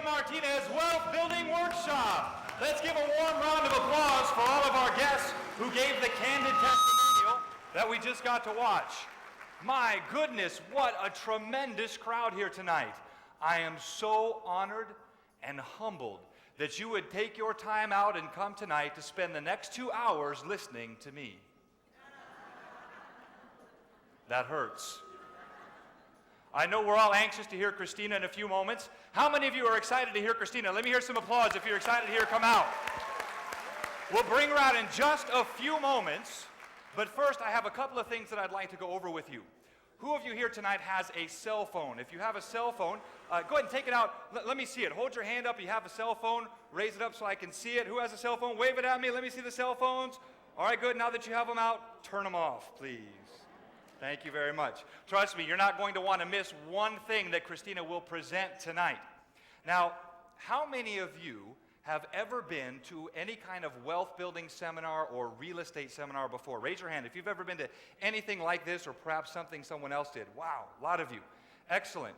Christina Martinez Wealth Building Workshop. Let's give a warm round of applause for all of our guests who gave the candid testimonial that we just got to watch. My goodness, what a tremendous crowd here tonight. I am so honored and humbled that you would take your time out and come tonight to spend the next 2 hours listening to me. That hurts. I know we're all anxious to hear Christina in a few moments. How many of you are excited to hear Christina? Let me hear some applause if you're excited to hear her come out. We'll bring her out in just a few moments, but first I have a couple of things that I'd like to go over with you. Who of you here tonight has a cell phone? If you have a cell phone, go ahead and take it out. Let me see it. Hold your hand up. You have a cell phone. Raise it up so I can see it. Who has a cell phone? Wave it at me. Let me see the cell phones. All right, good. Now that you have them out, turn them off, please. Thank you very much. Trust me, you're not going to want to miss one thing that Christina will present tonight. Now, how many of you have ever been to any kind of wealth building seminar or real estate seminar before? Raise your hand if you've ever been to anything like this or perhaps something someone else did. Wow, a lot of you. Excellent.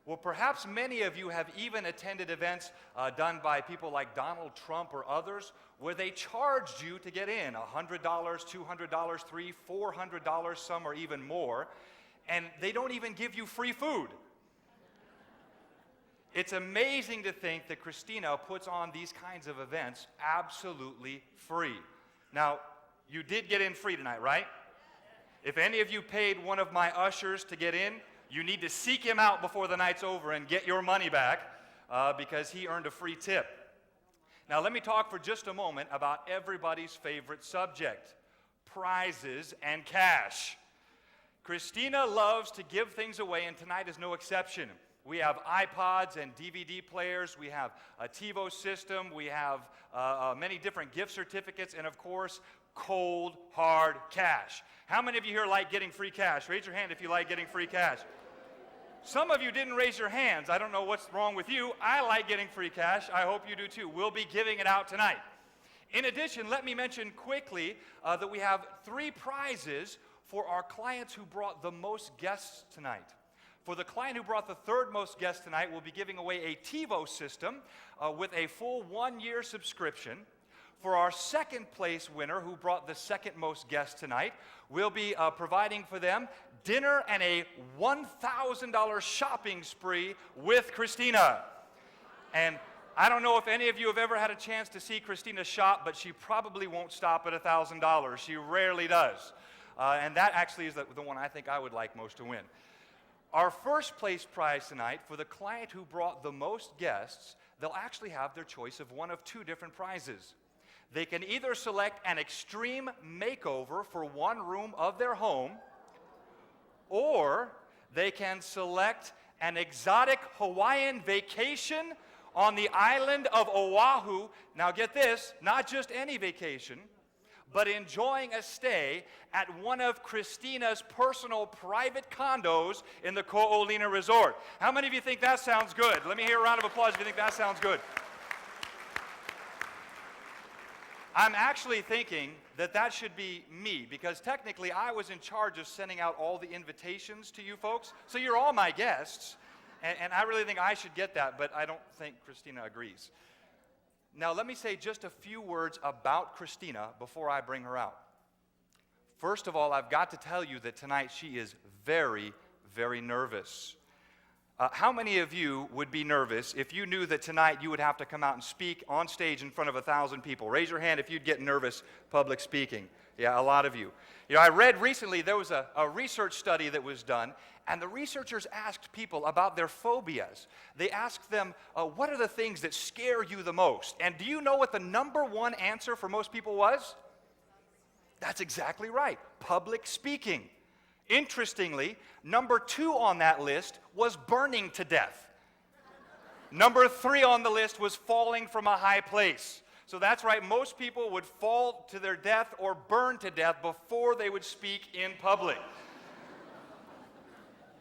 Well, perhaps many of you have even attended events done by people like Donald Trump or others where they charged you to get in, $100, $200, $300, $400, some or even more, and they don't even give you free food. It's amazing to think that Christina puts on these kinds of events absolutely free. Now, you did get in free tonight, right? If any of you paid one of my ushers to get in, you need to seek him out before the night's over and get your money back because he earned a free tip. Now, let me talk for just a moment about everybody's favorite subject, prizes and cash. Christina loves to give things away, and tonight is no exception. We have iPods and DVD players. We have a TiVo system. We have many different gift certificates, and of course, cold, hard cash. How many of you here like getting free cash? Raise your hand if you like getting free cash. Some of you didn't raise your hands. I don't know what's wrong with you. I like getting free cash. I hope you do too. We'll be giving it out tonight. In addition, let me mention quickly that we have 3 prizes for our clients who brought the most guests tonight. For the client who brought the 3rd most guests tonight, we'll be giving away a TiVo system with a full 1-year subscription. For our 2nd place winner who brought the 2nd most guests tonight, we'll be providing for them dinner and a $1,000 shopping spree with Christina. And I don't know if any of you have ever had a chance to see Christina shop, but she probably won't stop at $1,000. She rarely does. And that actually is the one I think I would like most to win. Our 1st place prize tonight, for the client who brought the most guests, they'll actually have their choice of one of 2 different prizes. They can either select an extreme makeover for one room of their home, or they can select an exotic Hawaiian vacation on the island of Oahu. Now get this, not just any vacation, but enjoying a stay at one of Christina's personal private condos in the Ko'olina Resort. How many of you think that sounds good? Let me hear a round of applause if you think that sounds good. I'm actually thinking that that should be me, because technically I was in charge of sending out all the invitations to you folks. So you're all my guests, and I really think I should get that, but I don't think Christina agrees. Now let me say just a few words about Christina before I bring her out. First of all, I've got to tell you that tonight she is very, very nervous. How many of you would be nervous if you knew that tonight you would have to come out and speak on stage in front of 1,000 people? Raise your hand if you'd get nervous public speaking. Yeah, a lot of you. You know, I read recently there was a research study that was done, and the researchers asked people about their phobias. They asked them, what are the things that scare you the most? And do you know what the #1 answer for most people was? That's exactly right, public speaking. Interestingly, #2 on that list was burning to death. #3 on the list was falling from a high place. So that's right, most people would fall to their death or burn to death before they would speak in public.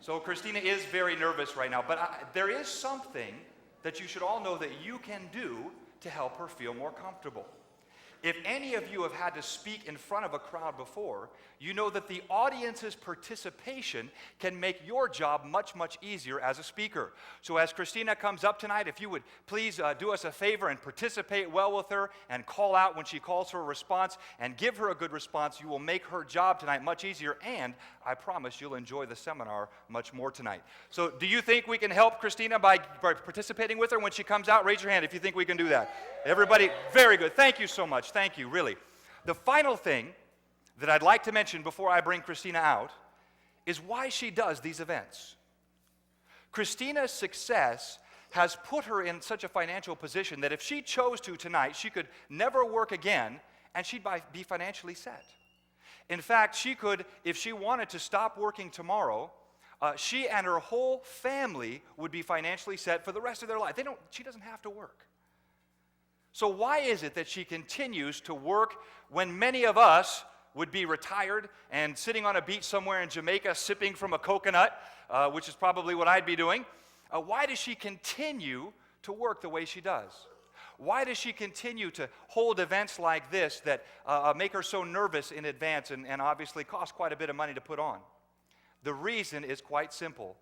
So Christina is very nervous right now, but there is something that you should all know that you can do to help her feel more comfortable. If any of you have had to speak in front of a crowd before, you know that the audience's participation can make your job much, much easier as a speaker. So as Christina comes up tonight, if you would please do us a favor and participate well with her and call out when she calls for a response and give her a good response, you will make her job tonight much easier, and I promise you'll enjoy the seminar much more tonight. So do you think we can help Christina by participating with her when she comes out? Raise your hand if you think we can do that. Everybody, very good. Thank you so much. Thank you, really. The final thing that I'd like to mention before I bring Christina out is why she does these events. Christina's success has put her in such a financial position that if she chose to tonight, she could never work again and she'd be financially set. In fact, she could, if she wanted to stop working tomorrow, she and her whole family would be financially set for the rest of their life. She doesn't have to work. So why is it that she continues to work when many of us would be retired and sitting on a beach somewhere in Jamaica sipping from a coconut, which is probably what I'd be doing? Why does she continue to work the way she does? Why does she continue to hold events like this that make her so nervous in advance and obviously cost quite a bit of money to put on? The reason is quite simple,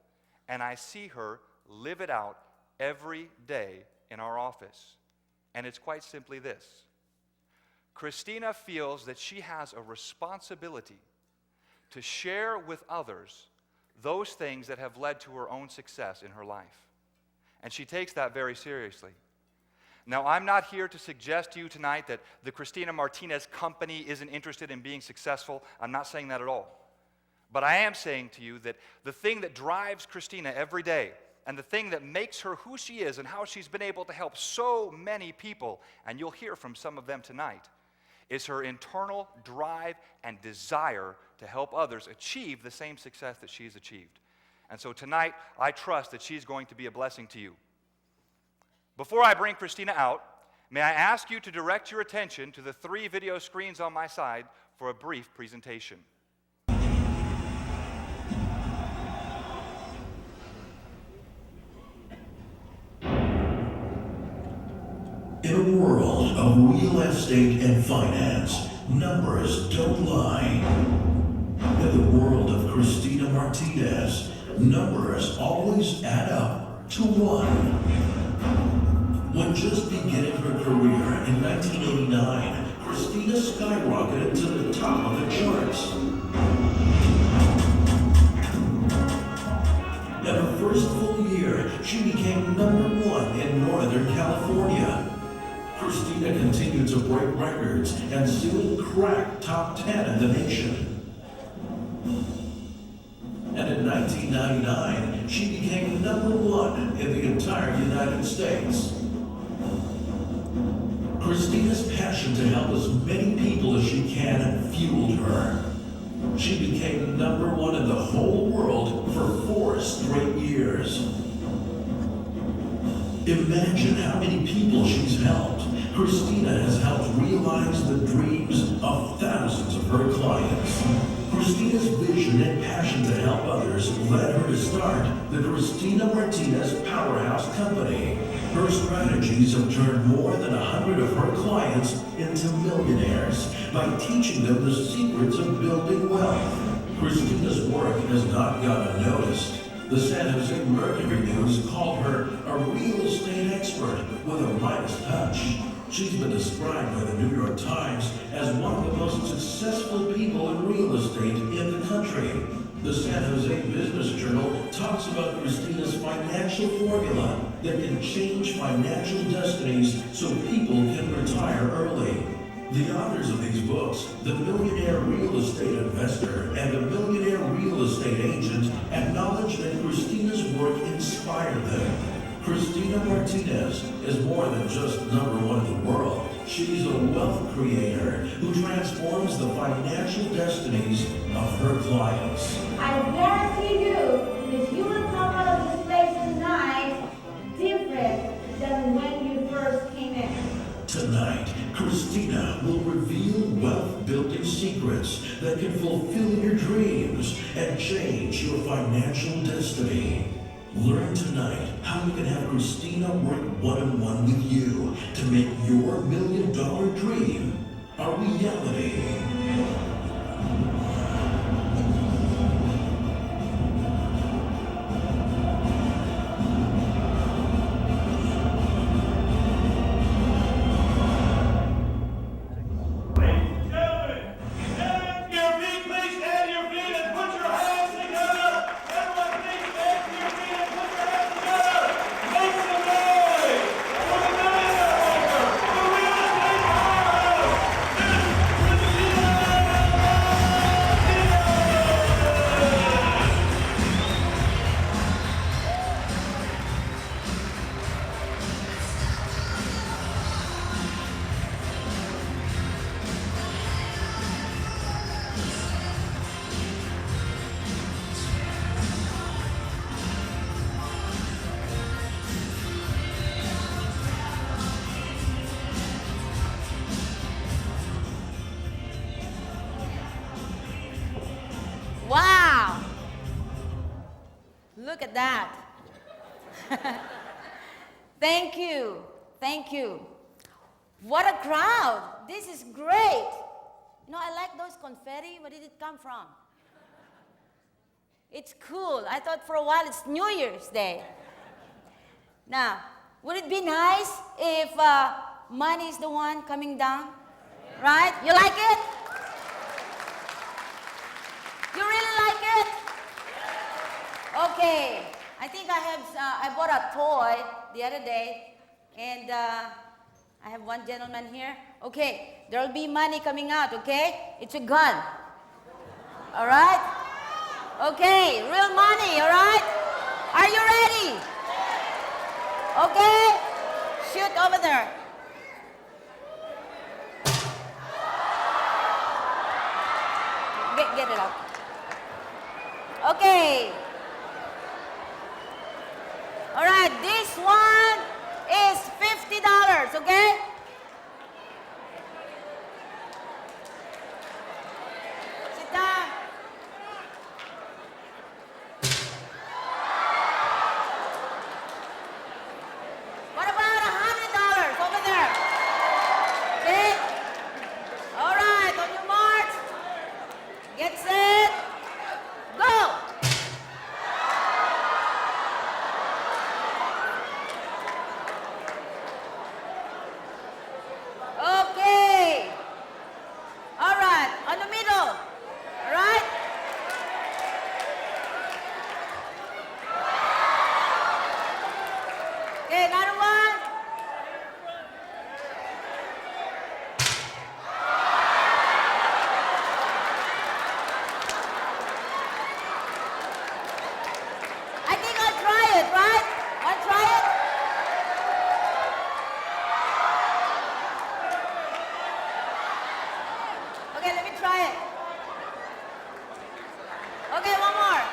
and I see her live it out every day in our office. And it's quite simply this. Christina feels that she has a responsibility to share with others those things that have led to her own success in her life. And she takes that very seriously. Now, I'm not here to suggest to you tonight that the Christina Martinez Company isn't interested in being successful. I'm not saying that at all. But I am saying to you that the thing that drives Christina every day and the thing that makes her who she is and how she's been able to help so many people, and you'll hear from some of them tonight, is her internal drive and desire to help others achieve the same success that she's achieved. And so tonight, I trust that she's going to be a blessing to you. Before I bring Christina out, may I ask you to direct your attention to the 3 video screens on my side for a brief presentation. In a world of real estate and finance, numbers don't lie. In the world of Christina Martinez, numbers always add up to 1. When just beginning her career in 1989, Christina skyrocketed to the top of the charts. In her first full year, she became number 1 in Northern California. Christina continued to break records and soon cracked top 10 in the nation. And in 1999, she became number 1 in the entire United States. Christina's passion to help as many people as she can fueled her. She became number 1 in the whole world for 4 straight years. Imagine how many people she's helped. Christina has helped realize the dreams of thousands of her clients. Christina's vision and passion to help others led her to start the Christina Martinez Powerhouse Company. Her strategies have turned more than 100 of her clients into millionaires by teaching them the secrets of building wealth. Christina's work has not gone unnoticed. The San Jose Mercury News called her a real estate expert with a Midas touch. She's been described by the New York Times as one of the most successful people in real estate in the country. The San Jose Business Journal talks about Christina's financial formula that can change financial destinies so people can retire early. The authors of these books, The Millionaire Real Estate Investor and The Millionaire Real Estate Agent, acknowledge that Christina's work inspired them. Christina Martinez is more than just number 1 in the world. She's a wealth creator who transforms the financial destinies of her clients. I guarantee you that you will come out of this place tonight different than when you first came in. Tonight, Christina will reveal wealth-building secrets that can fulfill your dreams and change your financial destiny. Learn tonight how you can have Christina work one-on-one with you to make your $1 million dream a reality. Wow! Look at that. Thank you. Thank you. What a crowd. This is great. You know, I like those confetti. Where did it come from? It's cool. I thought for a while it's New Year's Day. Now, would it be nice if money is the one coming down? Right? You like it? You really like it? Okay. I think I bought a toy the other day, and I have one gentleman here. Okay, there'll be money coming out, okay? It's a gun. All right? Okay, real money, all right? Are you ready? Okay? Shoot over there. Get it up. Okay. All right, this one is $50, okay? Sit down. What about $100 over there? Okay? All right, on your marks. Get set. Go! Okay. All right, on the middle. All right? Okay, another one. I think I'll try it, right? I'll try it. Okay, let me try it. Okay, one more.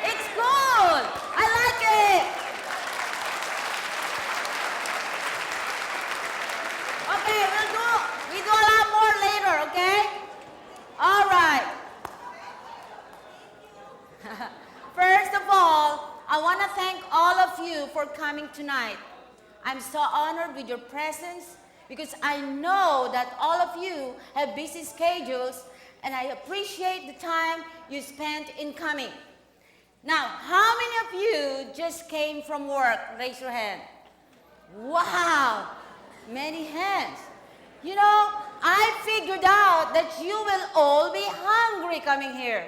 It's cool. I like it. Okay, we do a lot more later, okay? All right. First of all, I want to thank all of you for coming tonight. I'm so honored with your presence because I know that all of you have busy schedules and I appreciate the time you spent in coming. Now, how many of you just came from work? Raise your hand. Wow, many hands. You know, I figured out that you will all be hungry coming here.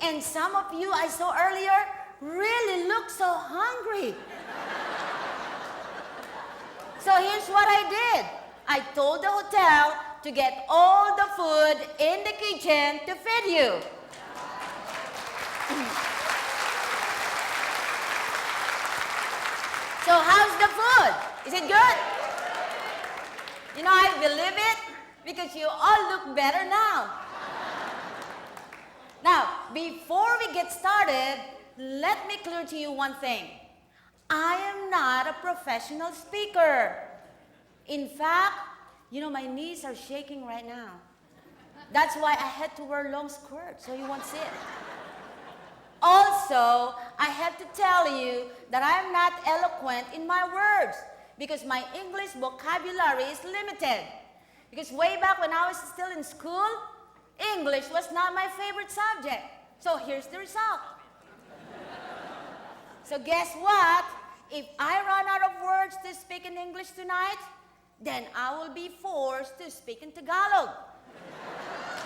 And some of you I saw earlier really look so hungry. So here's what I did. I told the hotel to get all the food in the kitchen to feed you. So how's the food? Is it good? You know, I believe it because you all look better now. Now, before we get started, let me clear to you one thing. I am not a professional speaker. In fact, You know, my knees are shaking right now. That's why I had to wear long skirts, so you won't see it. Also, I have to tell you that I'm not eloquent in my words because my English vocabulary is limited. Because way back when I was still in school, English was not my favorite subject. So here's the result. So guess what? If I run out of words to speak in English tonight, then I will be forced to speak in Tagalog.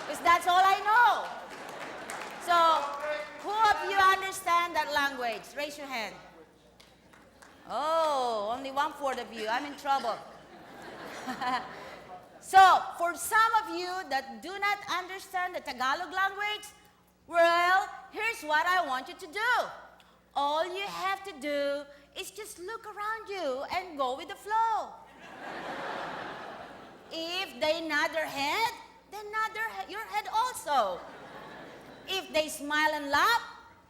Because that's all I know. So, who of you understand that language? Raise your hand. Oh, only 1/4 of you. I'm in trouble. So, for some of you that do not understand the Tagalog language, well, here's what I want you to do. All you have to do is just look around you and go with the flow. If they nod their head, then nod your head also. If they smile and laugh,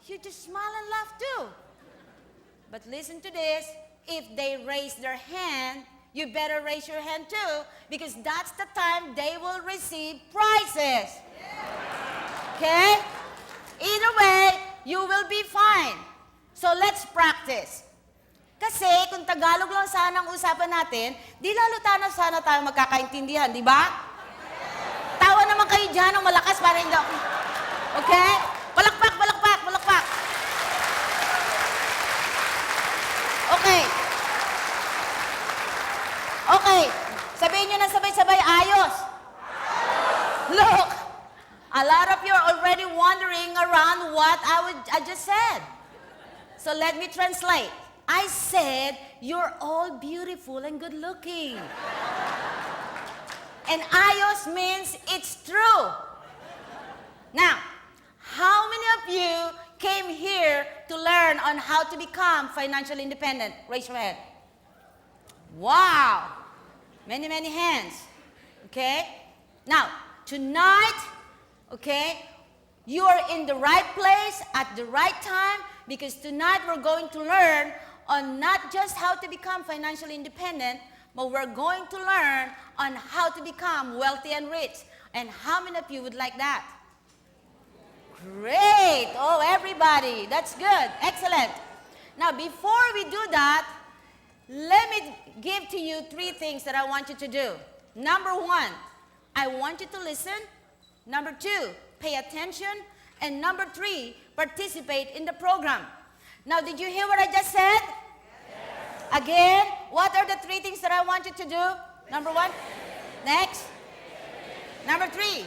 you just smile and laugh too. But listen to this, if they raise their hand, you better raise your hand too, because that's the time they will receive prizes. Okay? Either way, you will be fine. So let's practice. Kasi kung Tagalog lang sana ang usapan natin, di lalo sana tayo magkakaintindihan, di ba? Tawa naman kayo dyan ng malakas para hindi ako. Okay? Palakpak, palakpak, palakpak. Okay. Okay. Sabihin nyo na sabay-sabay, ayos. Look, a lot of you are already wondering around what I just said. So let me translate. I said, you're all beautiful and good looking. And ayos means it's true. Now, how many of you came here to learn on how to become financially independent? Raise your hand. Wow. Many, many hands. Okay? Now, tonight, okay, you are in the right place at the right time because tonight we're going to learn on not just how to become financially independent, but we're going to learn on how to become wealthy and rich. And how many of you would like that? Great. Oh, everybody. That's good. Excellent. Now, before we do that, let me give to you 3 things that I want you to do. Number 1, I want you to listen. Number 2, pay attention. And number 3, participate in the program. Now, did you hear what I just said? Yes. Again, what are the 3 things that I want you to do? Number 1? Next? Number 3?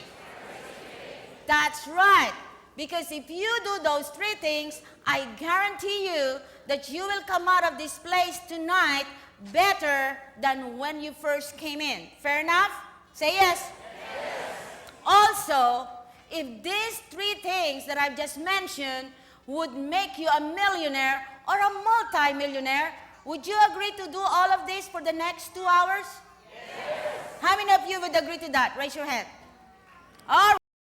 That's right. Because if you do those 3 things, I guarantee you that you will come out of this place tonight better than when you first came in. Fair enough? Say yes. Yes. Also, if these 3 things that I've just mentioned would make you a millionaire or a multi-millionaire, would you agree to do all of this for the next 2 hours? Yes. How many of you would agree to that? Raise your hand. All right.